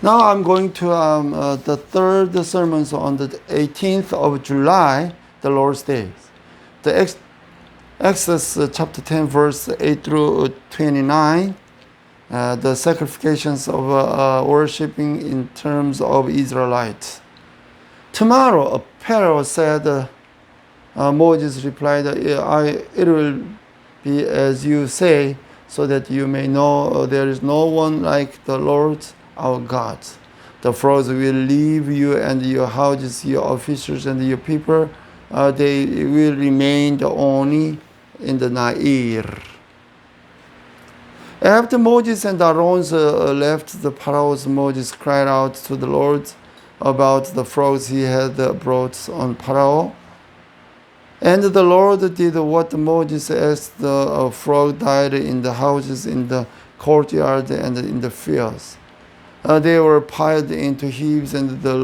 Now I'm going to the third sermon on the 18th of July, the Lord's Day. The Exodus chapter 10, verse 8 through 29, the sacrifications of worshiping in terms of Israelites. Tomorrow, Pharaoh said, Moses replied, it will be as you say, so that you may know there is no one like the Lord our God. The frogs will leave you and your houses, your officers and your people. They will remain only in the Nile. After Moses and Aaron left the Pharaoh, Moses cried out to the Lord about the frogs he had brought on Pharaoh. And the Lord did what Moses asked. The frog died in the houses, in the courtyard, and in the fields. They were piled into heaps, and the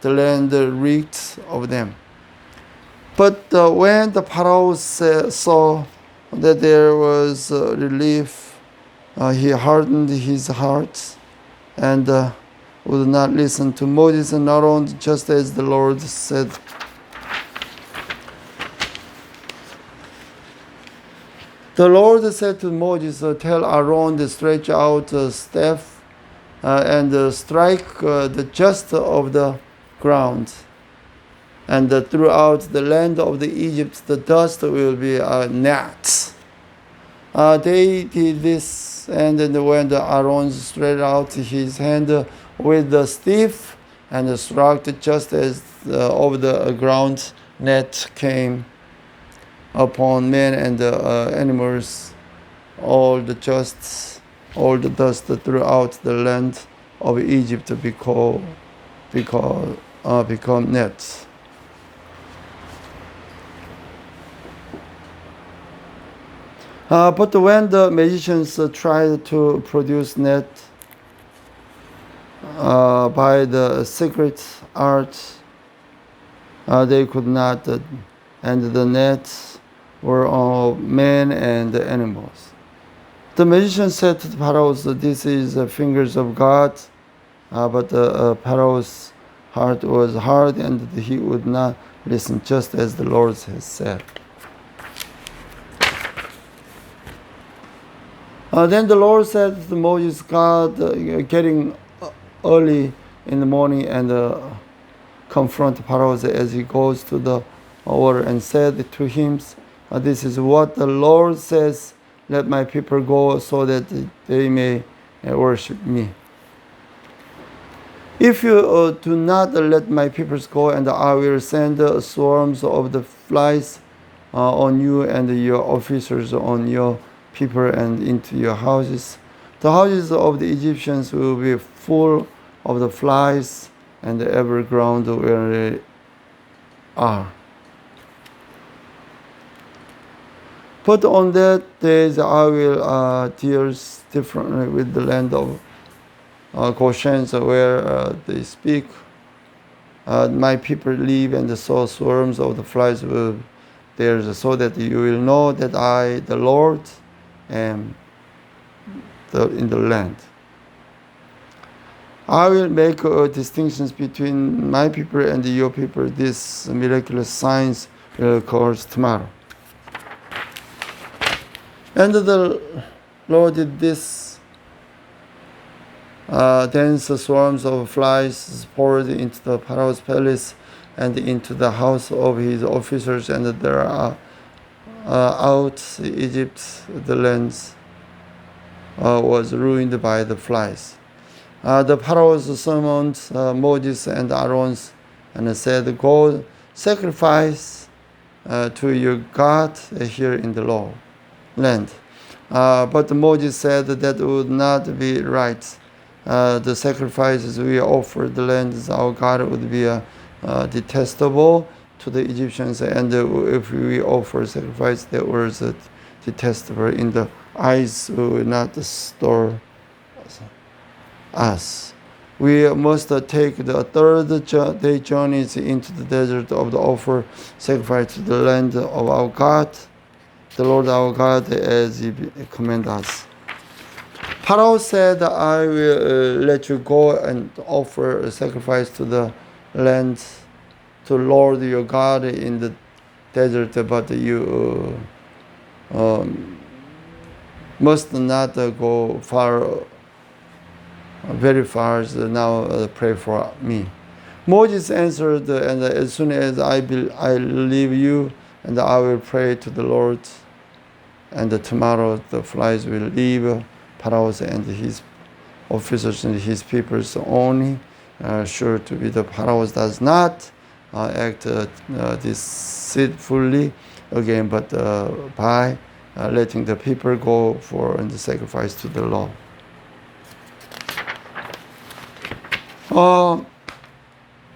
land reeked of them. But when the Pharaoh saw that there was relief, he hardened his heart and would not listen to Moses and Aaron, just as the Lord said. The Lord said to Moses, tell Aaron to stretch out a staff and strike the dust of the ground. And throughout the land of Egypt, the dust will be gnats. They did this, and then when Aaron stretched out his hand with the staff and struck just as over the ground, gnat came upon men and animals. All the dust throughout the land of Egypt become nets. But when the magicians tried to produce net by the secret art, they could not, and the nets were all men and animals. The magician said to Pharaoh, this is the fingers of God. But Pharaoh's heart was hard, and he would not listen, just as the Lord has said. Then the Lord said to Moses, God, getting early in the morning and confront Pharaoh as he goes to the water, and said to him, this is what the Lord says, let my people go so that they may worship me. If you do not let my people go, and I will send swarms of the flies on you and your officers, on your people and into your houses. The houses of the Egyptians will be full of the flies, and every ground where they are. But on that day I will deal differently with the land of Goshen, where they speak. My people live, and so swarms of the flies will there, so that you will know that I, the Lord, am in the land. I will make distinctions between my people and your people. These miraculous signs will occur tomorrow. And the Lord did this. Dense swarms of flies poured into the Pharaoh's palace and into the house of his officers, and there are out Egypt, the land was ruined by the flies. The Pharaoh summoned Moses and Aaron and said, go sacrifice to your God here in the land. But Moses said that would not be right. The sacrifices we offer the land our God would be detestable to the Egyptians, and if we offer sacrifice that was detestable in the eyes, we will not store us. We must take the third day journeys into the desert of the offer sacrifice to the land of our God, the Lord our God, as He commanded us. Pharaoh said, I will let you go and offer a sacrifice to the land, to Lord your God in the desert, but you must not go very far. So now pray for me. Moses answered, and as soon as I leave you, and I will pray to the Lord, and tomorrow the flies will leave Pharaoh and his officers and his peoples only. Sure to be the Pharaoh does not act deceitfully again, but by letting the people go for and sacrifice to the Lord.